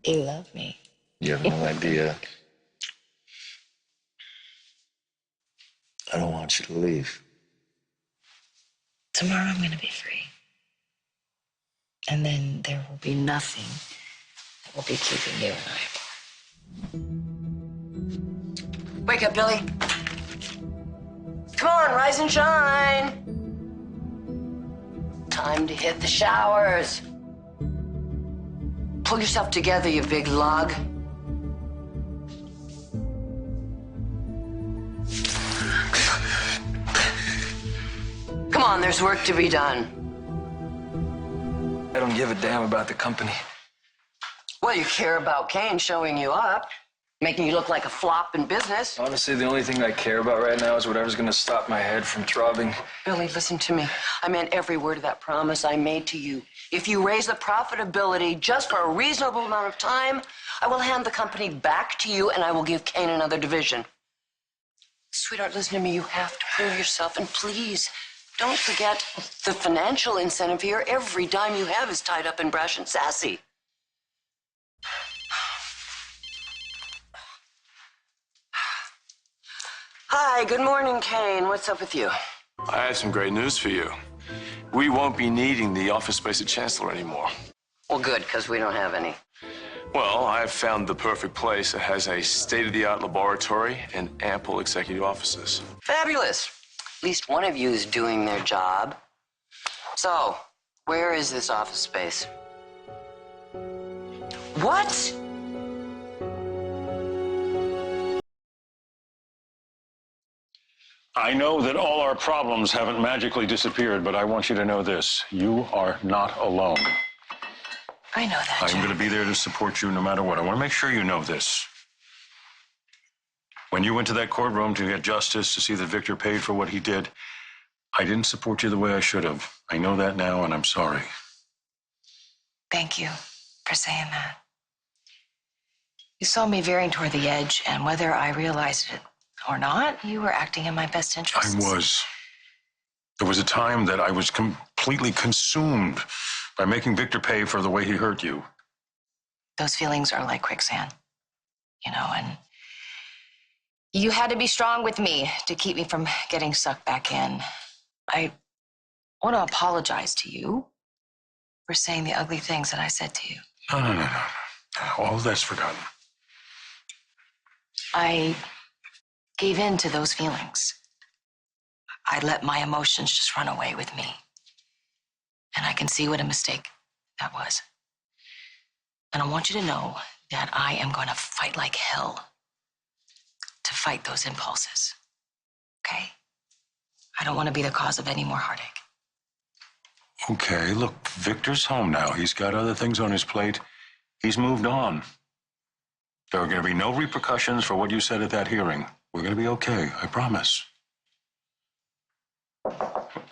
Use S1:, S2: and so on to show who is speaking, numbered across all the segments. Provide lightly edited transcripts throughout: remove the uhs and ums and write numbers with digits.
S1: You love me.
S2: You have no idea. I don't want you to leave.
S1: Tomorrow I'm going to be free. And then there will be nothing that will be keeping you and I apart. Wake up, Billy. Come on, rise and shine. Time to hit the showers. Pull yourself together, you big lug. Come on, there's work to be done.
S3: I don't give a damn about the company.
S1: Well, you care about Kane showing you up, making you look like a flop in business.
S3: Honestly, the only thing I care about right now is whatever's gonna stop my head from throbbing.
S1: Billy, listen to me. I meant every word of that promise I made to you. If you raise the profitability just for a reasonable amount of time, I will hand the company back to you and I will give Kane another division. Sweetheart, listen to me. You have to prove yourself, and please, don't forget the financial incentive here. Every dime you have is tied up in brash and sassy. Hi, good morning, Kane. What's up with you?
S4: I have some great news for you. We won't be needing the office space at Chancellor anymore.
S1: Well, good, because we don't have any.
S4: Well, I've found the perfect place. It has a state-of-the-art laboratory and ample executive offices.
S1: Fabulous. At least one of you is doing their job. So, where is this office space? What?
S5: I know that all our problems haven't magically disappeared, but I want you to know this. You are not alone.
S1: I know that,
S5: I'm
S1: Jack.
S5: going to be there to support you no matter what. I want to make sure you know this. When you went to that courtroom to get justice, to see that Victor paid for what he did, I didn't support you the way I should have. I know that now, and I'm sorry.
S1: Thank you for saying that. You saw me veering toward the edge, and whether I realized it or not, you were acting in my best interests.
S5: I was. There was a time that I was completely consumed by making Victor pay for the way he hurt you.
S1: Those feelings are like quicksand, and you had to be strong with me to keep me from getting sucked back in. I want to apologize to you for saying the ugly things that I said to you.
S5: No. All that's forgotten.
S1: I gave in to those feelings. I let my emotions just run away with me. And I can see what a mistake that was. And I want you to know that I am going to fight like hell to fight those impulses. Okay? I don't want to be the cause of any more heartache.
S5: Okay, look, Victor's home now. He's got other things on his plate. He's moved on. There are going to be no repercussions for what you said at that hearing. We're going to be okay, I promise.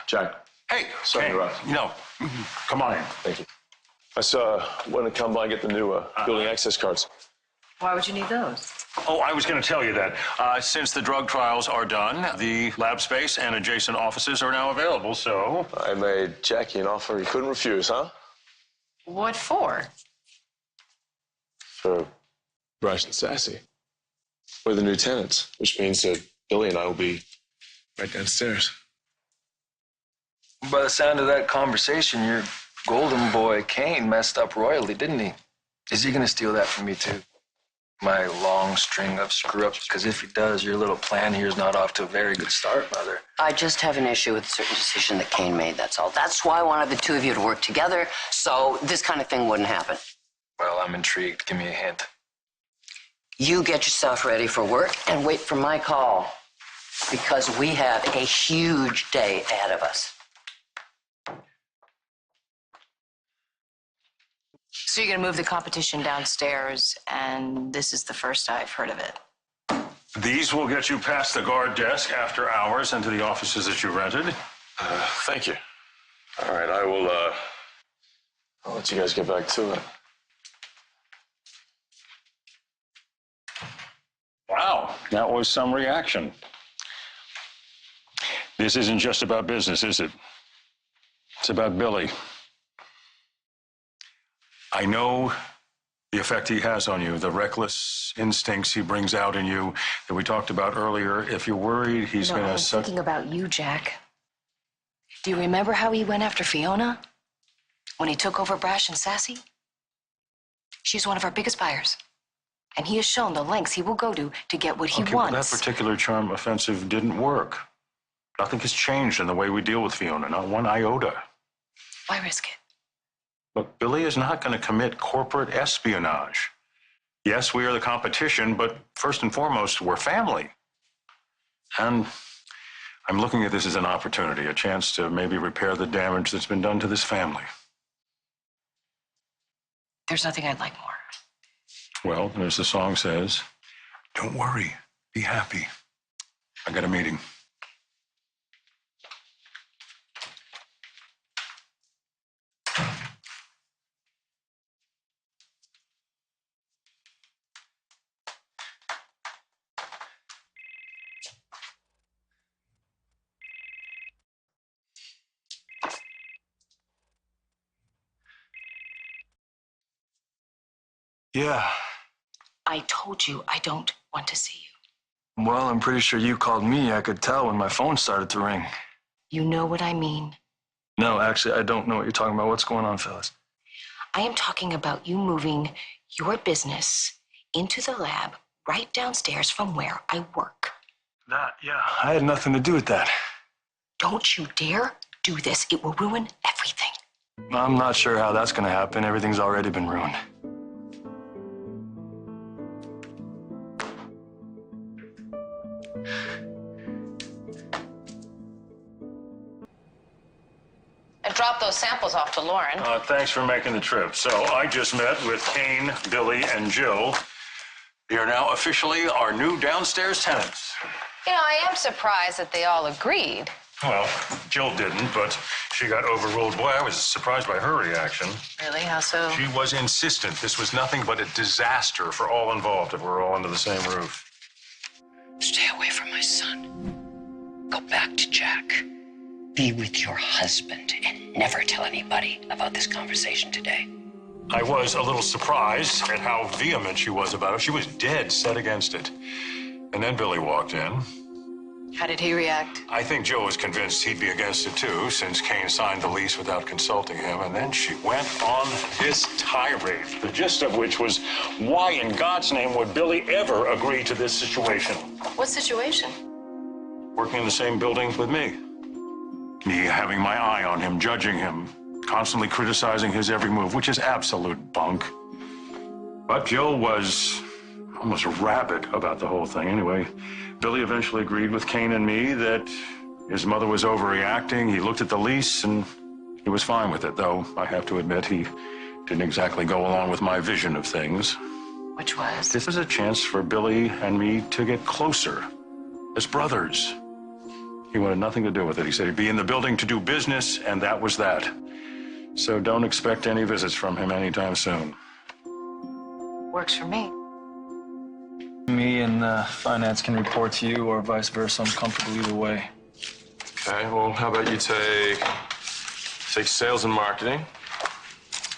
S4: Jack.
S5: Hey,
S4: Sorry to interrupt.
S5: No, come on in.
S4: Thank you. I want to come by and get the new building access cards.
S1: Why would you need those?
S5: Oh, I was going to tell you that. Since the drug trials are done, the lab space and adjacent offices are now available, so...
S4: I made Jackie an offer he couldn't refuse, huh?
S1: What for?
S4: For brash and sassy. We're the new tenants, which means that Billy and I will be right downstairs.
S3: By the sound of that conversation, your golden boy Kane messed up royally, didn't he? Is he gonna steal that from me too? My long string of screw-ups? Because if he does, your little plan here is not off to a very good start, Mother.
S1: I just have an issue with a certain decision that Kane made, that's all. That's why I wanted the two of you to work together, so this kind of thing wouldn't happen.
S3: Well, I'm intrigued. Give me a hint.
S1: You get yourself ready for work and wait for my call, because we have a huge day ahead of us. So you're gonna move the competition downstairs, and this is the first I've heard of it.
S5: These will get you past the guard desk after hours into the offices that you rented.
S4: Thank you. All right, I'll let you guys get back to it.
S5: Wow, that was some reaction. This isn't just about business, is it? It's about Billy. I know The effect he has on you, the reckless instincts he brings out in you that we talked about earlier. If you're worried, he's
S1: No,
S5: going
S1: I'm
S5: to...
S1: thinking about you, Jack. Do you remember how he went after Fiona? When he took over Brash and Sassy? She's one of our biggest buyers. And he has shown the lengths he will go to get what he
S5: Okay,
S1: wants.
S5: but that particular charm offensive didn't work. Nothing has changed in the way we deal with Fiona, not one iota.
S1: Why risk it?
S5: Look, Billy is not going to commit corporate espionage. Yes, we are the competition, but first and foremost, we're family. And I'm looking at this as an opportunity, a chance to maybe repair the damage that's been done to this family.
S1: There's nothing I'd like more.
S5: Well, as the song says, don't worry, be happy. I got a meeting.
S3: Yeah.
S1: I told you I don't want to see you.
S3: Well, I'm pretty sure you called me. I could tell when my phone started to ring.
S1: You know what I mean.
S3: No, actually, I don't know what you're talking about. What's going on, Phyllis?
S1: I am talking about you moving your business into the lab right downstairs from where I work.
S3: Yeah. I had nothing to do with that.
S1: Don't you dare do this. It will ruin everything.
S3: I'm not sure how that's going to happen. Everything's already been ruined.
S6: And drop those samples off to Lauren.
S5: Thanks for making the trip. So I just met with Kane, Billy, and Jill. They are now officially our new downstairs tenants.
S6: You know, I am surprised that they all agreed.
S5: Well, Jill didn't, but she got overruled. Boy, I was surprised by her reaction.
S6: Really? How so?
S5: She was insistent this was nothing but a disaster for all involved if we're all under the same roof.
S7: Stay away from my son. Go back to Jack. Be with your husband and never tell anybody about this conversation today.
S5: I was a little surprised at how vehement she was about it. She was dead set against it. And then Billy walked in.
S6: How did he react?
S5: I think Joe was convinced he'd be against it too, since Kane signed the lease without consulting him. And then she went on this tirade, the gist of which was, why in God's name would Billy ever agree to this situation?
S6: What situation?
S5: Working in the same building with me. Me having my eye on him, judging him, constantly criticizing his every move, which is absolute bunk. But Jill was almost rabid about the whole thing. Anyway, Billy eventually agreed with Kane and me that his mother was overreacting. He looked at the lease and he was fine with it, though I have to admit he didn't exactly go along with my vision of things.
S1: Which was?
S5: This is a chance for Billy and me to get closer as brothers. He wanted nothing to do with it. He said he'd be in the building to do business, and that was that. So don't expect any visits from him anytime soon.
S1: Works for me.
S3: Me and finance can report to you or vice versa. I'm comfortable either way.
S4: Okay, well, how about you take sales and marketing,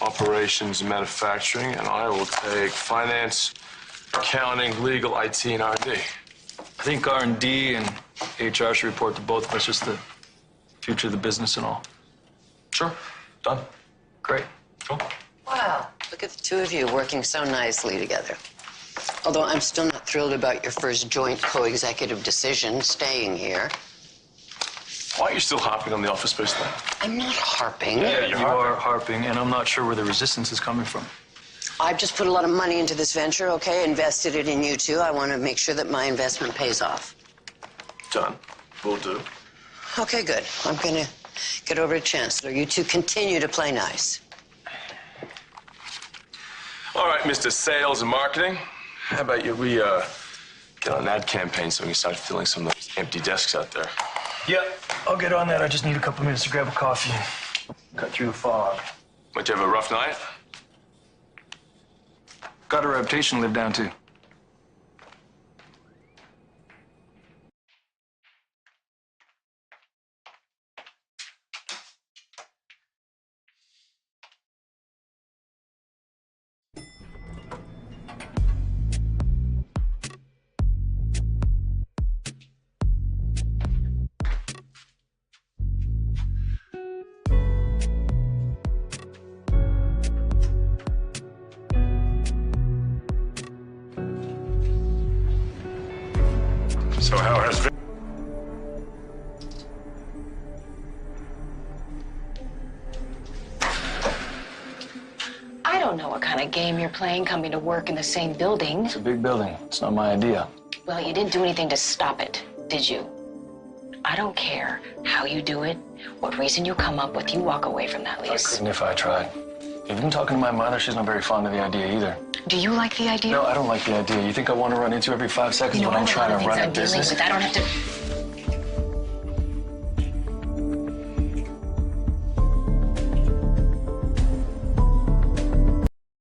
S4: operations and manufacturing, and I will take finance, accounting, legal, IT, and R&D.
S3: I think R&D and HR should report to both of us, just the future of the business and all.
S4: Sure, done.
S3: Great.
S4: Cool.
S7: Wow, look at the two of you working so nicely together. Although I'm still not thrilled about your first joint co-executive decision, staying here.
S4: Why are you still harping on the office space thing?
S7: I'm not harping.
S4: Yeah,
S3: You are harping, and I'm not sure where the resistance is coming from.
S7: I've just put a lot of money into this venture, okay? Invested it in you two. I want to make sure that my investment pays off.
S4: Done. Will do.
S7: Okay, good. I'm gonna get over to Chancellor. You two continue to play nice.
S4: All right, Mr. Sales and Marketing. How about we get on that campaign so we can start filling some of those empty desks out there?
S3: Yep, I'll get on that. I just need a couple minutes to grab a coffee and cut through the fog.
S4: Might you have a rough night?
S3: Got a reputation to live down to.
S5: So how has
S1: I don't know what kind of game you're playing coming to work in the same building.
S3: It's a big building. It's not my idea.
S1: Well, you didn't do anything to stop it, did you? I don't care how you do it, what reason you come up with, you walk away from that
S3: I
S1: lease.
S3: couldn't if I tried. You've been talking to my mother. She's not very fond of the idea either.
S1: Do you like the idea?
S3: No, I don't like the idea. You think I want to run into every 5 seconds
S1: You know,
S3: when I'm trying to run a
S1: I'm dealing
S3: business?
S1: with. I don't have to.